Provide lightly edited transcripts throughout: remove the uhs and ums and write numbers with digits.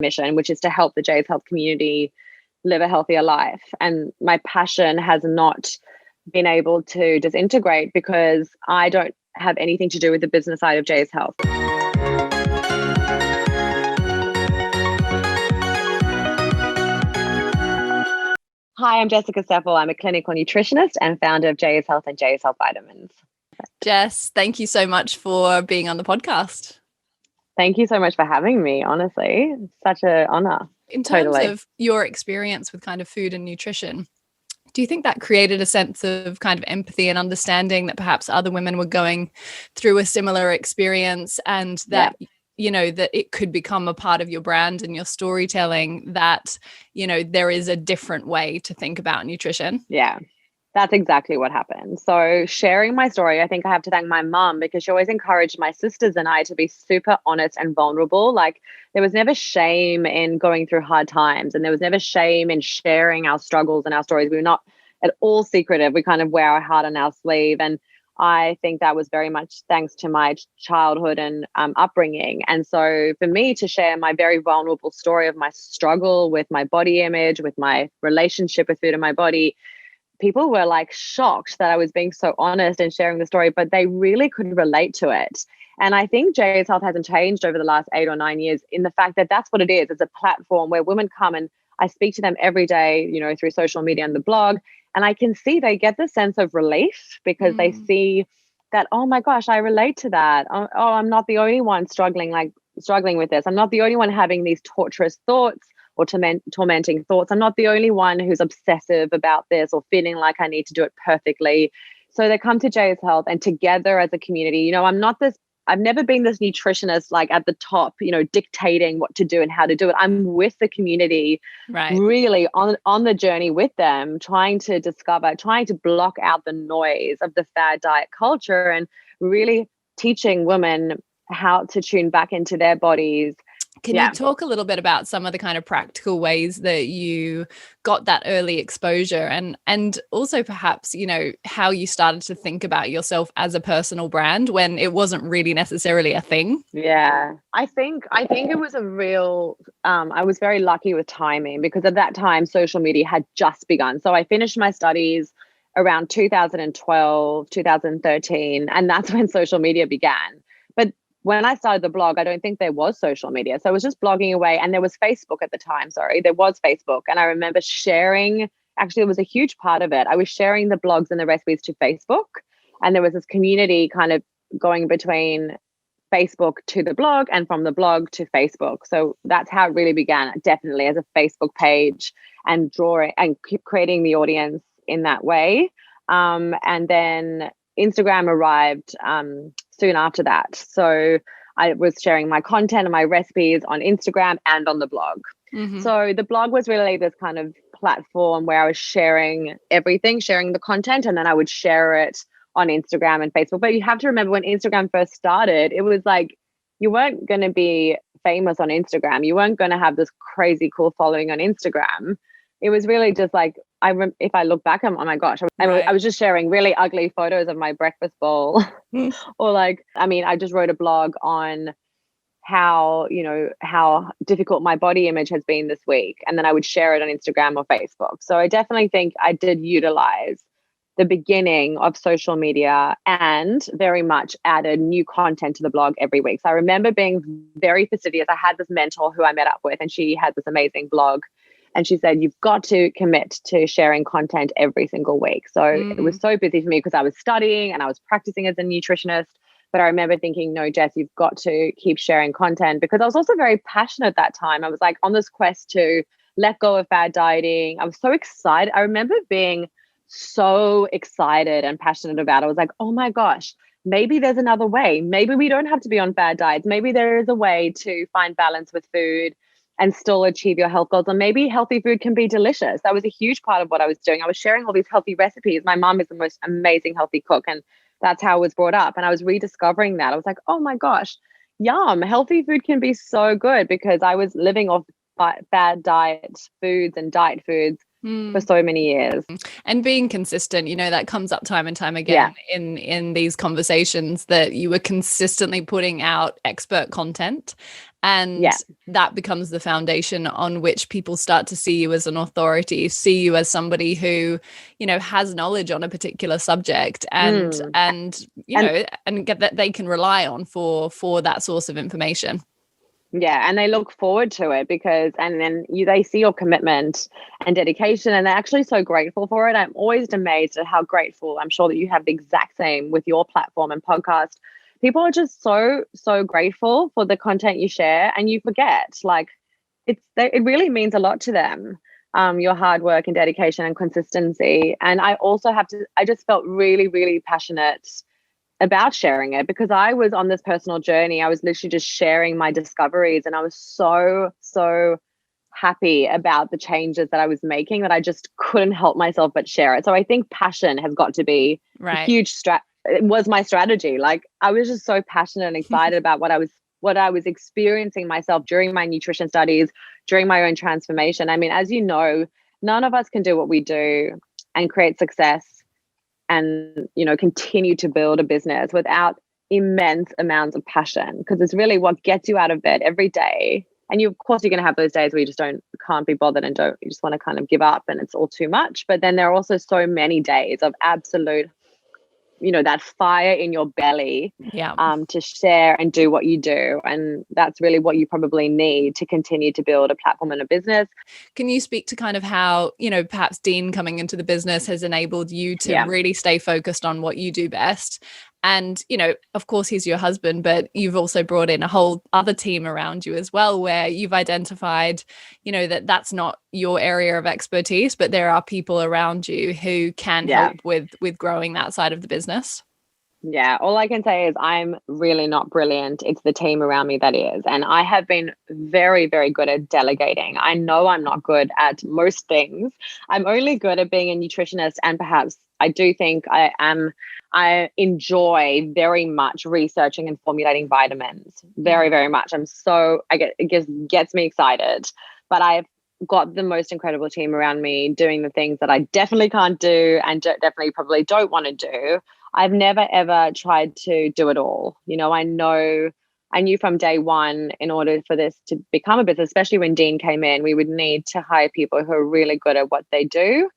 mission, which is to help the JSHealth community live a healthier life. And my passion has not been able to disintegrate because I don't have anything to do with the business side of JSHealth. Hi, I'm Jessica Sepel. I'm a clinical nutritionist and founder of JSHealth and JSHealth Vitamins. Jess, thank you so much for being on the podcast. Thank you so much for having me, honestly. It's such an honor. In terms of your experience with kind of food and nutrition, do you think that created a sense of kind of empathy and understanding that perhaps other women were going through a similar experience, and that, you know, that it could become a part of your brand and your storytelling, that, you know, there is a different way to think about nutrition? Yeah, that's exactly what happened. So sharing my story, I think I have to thank my mum, because she always encouraged my sisters and I to be super honest and vulnerable. Like, there was never shame in going through hard times, and there was never shame in sharing our struggles and our stories. We were not at all secretive. We kind of wear our heart on our sleeve. And I think that was very much thanks to my childhood and upbringing. And so for me to share my very vulnerable story of my struggle with my body image, with my relationship with food and my body, people were like shocked that I was being so honest and sharing the story, but they really could relate to it. And I think JSHealth hasn't changed over the last 8 or 9 years in the fact that that's what it is. It's a platform where women come, and I speak to them every day, you know, through social media and the blog. And I can see they get the sense of relief because they see that, oh my gosh, I relate to that. Oh, I'm not the only one struggling with this. I'm not the only one having these torturous thoughts or tormenting thoughts. I'm not the only one who's obsessive about this or feeling like I need to do it perfectly. So they come to JSHealth, and together as a community, you know, I've never been this nutritionist like at the top, you know, dictating what to do and how to do it. I'm with the community, really on the journey with them, trying to block out the noise of the fad diet culture and really teaching women how to tune back into their bodies. Can you talk a little bit about some of the kind of practical ways that you got that early exposure, and also perhaps, you know, how you started to think about yourself as a personal brand when it wasn't really necessarily a thing? Yeah, I think it was a real, I was very lucky with timing, because at that time social media had just begun. So I finished my studies around 2012, 2013, and that's when social media began. But when I started the blog, I don't think there was social media. So I was just blogging away, and there was Facebook at the time. There was Facebook. And I remember sharing, actually, it was a huge part of it. I was sharing the blogs and the recipes to Facebook. And there was this community kind of going between Facebook to the blog and from the blog to Facebook. So that's how it really began, definitely as a Facebook page, and drawing and creating the audience in that way. And then Instagram arrived soon after that. So I was sharing my content and my recipes on Instagram and on the blog. So the blog was really this kind of platform where I was sharing everything, sharing the content, and then I would share it on Instagram and Facebook. But you have to remember, when Instagram first started, it was like you weren't going to be famous on Instagram. You weren't going to have this crazy cool following on Instagram. It was really just like, if I look back, oh my gosh, I was just sharing really ugly photos of my breakfast bowl. Or like, I mean, I just wrote a blog on how difficult my body image has been this week. And then I would share it on Instagram or Facebook. So I definitely think I did utilize the beginning of social media and very much added new content to the blog every week. So I remember being very fastidious. I had this mentor who I met up with, and she had this amazing blog. And she said, you've got to commit to sharing content every single week. So it was so busy for me because I was studying and I was practicing as a nutritionist. But I remember thinking, no, Jess, you've got to keep sharing content, because I was also very passionate at that time. I was like on this quest to let go of fad dieting. I was so excited. I remember being so excited and passionate about it. I was like, oh my gosh, maybe there's another way. Maybe we don't have to be on fad diets. Maybe there is a way to find balance with food and still achieve your health goals. And maybe healthy food can be delicious. That was a huge part of what I was doing. I was sharing all these healthy recipes. My mom is the most amazing healthy cook, and that's how I was brought up. And I was rediscovering that. I was like, oh my gosh, yum, healthy food can be so good, because I was living off fad diet foods and diet foods for so many years. And being consistent, that comes up time and time again Yeah. in these conversations, that you were consistently putting out expert content, and that becomes the foundation on which people start to see you as an authority, see you as somebody who, has knowledge on a particular subject, and get that they can rely on for that source of information. Yeah, and they look forward to it because, and then they see your commitment and dedication, and they're actually so grateful for it. I'm always amazed at how grateful. I'm sure that you have the exact same with your platform and podcast. People are just so grateful for the content you share, and you forget, like, it really means a lot to them. Your hard work and dedication and consistency. And I just felt really, really passionate about sharing it because I was on this personal journey. I was literally just sharing my discoveries, and I was so happy about the changes that I was making that I just couldn't help myself but share it. So I think passion has got to be a huge it was my strategy. Like, I was just so passionate and excited about what I was experiencing myself during my nutrition studies, during my own transformation. I mean, as you know, none of us can do what we do and create success and, continue to build a business without immense amounts of passion, because it's really what gets you out of bed every day. And of course, you're going to have those days where you just can't be bothered and you just want to kind of give up and it's all too much. But then there are also so many days of absolute, that fire in your belly to share and do what you do. And that's really what you probably need to continue to build a platform and a business. Can you speak to kind of how, perhaps Dean coming into the business has enabled you to really stay focused on what you do best? And, of course, he's your husband, but you've also brought in a whole other team around you as well, where you've identified, that's not your area of expertise, but there are people around you who can help with growing that side of the business. Yeah, all I can say is I'm really not brilliant. It's the team around me that is. And I have been very, very good at delegating. I know I'm not good at most things. I'm only good at being a nutritionist, and perhaps I do think I enjoy very much researching and formulating vitamins. Very, very much. It gets me excited. But I've got the most incredible team around me doing the things that I definitely can't do and definitely probably don't want to do. I've never, ever tried to do it all. I knew from day one, in order for this to become a business, especially when Dean came in, we would need to hire people who are really good at what they do.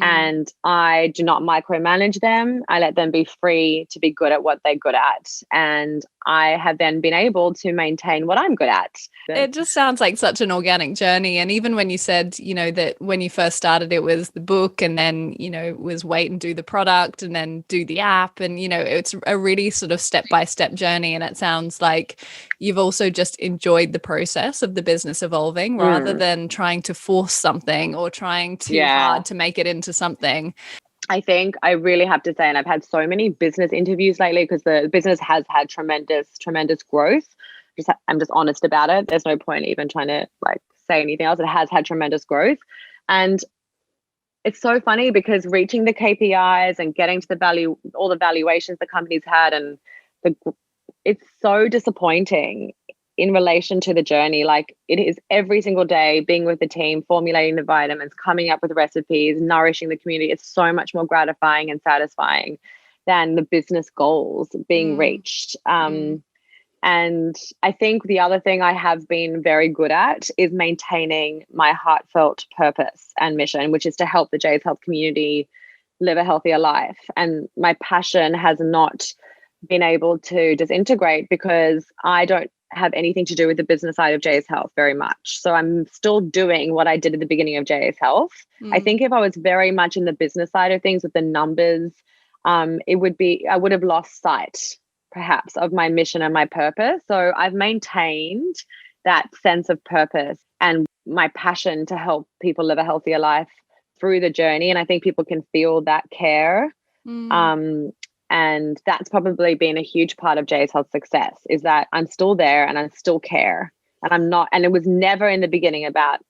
And I do not micromanage them. I let them be free to be good at what they're good at. And I have then been able to maintain what I'm good at. It just sounds like such an organic journey. And even when you said, that when you first started, it was the book, and then, it was wait and do the product and then do the app. And, it's a really sort of step-by-step journey. And it sounds like you've also just enjoyed the process of the business evolving rather than trying to force something or trying too hard to make it into something. I think I really have to say, and I've had so many business interviews lately because the business has had tremendous growth. I'm just honest about it. There's no point even trying to say anything else. It has had tremendous growth. And it's so funny because reaching the KPIs and getting to all the valuations the company's had, and it's so disappointing in relation to the journey. Like, it is every single day being with the team, formulating the vitamins, coming up with recipes, nourishing the community. It's so much more gratifying and satisfying than the business goals being reached. And I think the other thing I have been very good at is maintaining my heartfelt purpose and mission, which is to help the JSHealth community live a healthier life. And my passion has not been able to disintegrate because I don't have anything to do with the business side of JSHealth very much. So I'm still doing what I did at the beginning of JSHealth. I think if I was very much in the business side of things with the numbers, I would have lost sight perhaps of my mission and my purpose. So I've maintained that sense of purpose and my passion to help people live a healthier life through the journey. And I think people can feel that care. And that's probably been a huge part of JSHealth's success, is that I'm still there and I still care. And it was never in the beginning about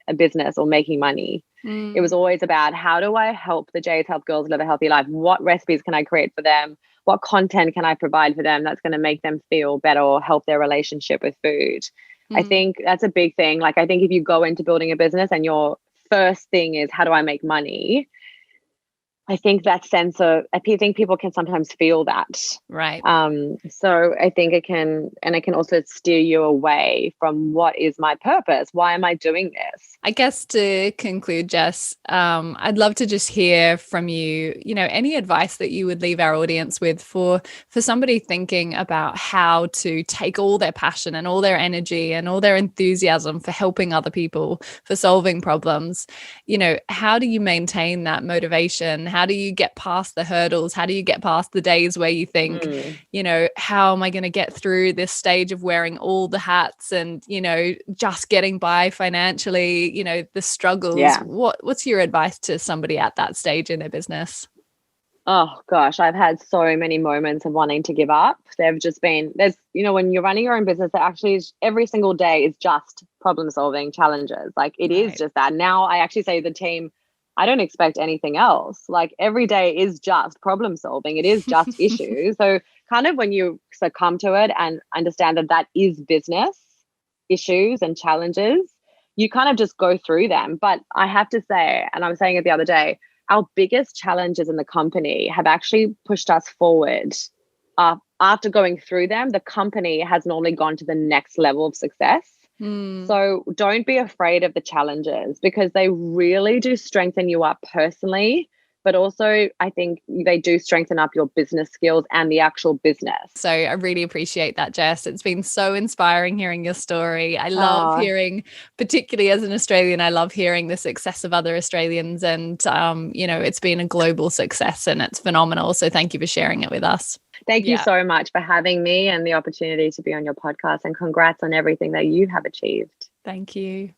a business or making money. It was always about, how do I help the JSHealth girls live a healthy life? What recipes can I create for them? What content can I provide for them that's going to make them feel better or help their relationship with food? I think that's a big thing. I think if you go into building a business and you're first thing is, how do I make money? I think I think people can sometimes feel that. Right. So I think it can also steer you away from what is my purpose? Why am I doing this? I guess to conclude, Jess, I'd love to just hear from you, any advice that you would leave our audience with for somebody thinking about how to take all their passion and all their energy and all their enthusiasm for helping other people, for solving problems. How do you maintain that motivation? How do you get past the hurdles? How do you get past the days where you think, how am I going to get through this stage of wearing all the hats and, just getting by financially? The struggles. Yeah. What's your advice to somebody at that stage in their business? Oh gosh, I've had so many moments of wanting to give up. When you're running your own business, that actually is, every single day is just problem solving challenges. Like it is just that. Now I actually say to the team, I don't expect anything else. Like every day is just problem solving. It is just issues. So kind of when you succumb to it and understand that is business issues and challenges, you kind of just go through them. But I have to say, and I was saying it the other day, our biggest challenges in the company have actually pushed us forward. After going through them, the company has normally gone to the next level of success. So don't be afraid of the challenges, because they really do strengthen you up personally. But also, I think they do strengthen up your business skills and the actual business. So I really appreciate that, Jess. It's been so inspiring hearing your story. I love hearing, particularly as an Australian, I love hearing the success of other Australians. And, it's been a global success and it's phenomenal. So thank you for sharing it with us. Thank you so much for having me and the opportunity to be on your podcast, and congrats on everything that you have achieved. Thank you.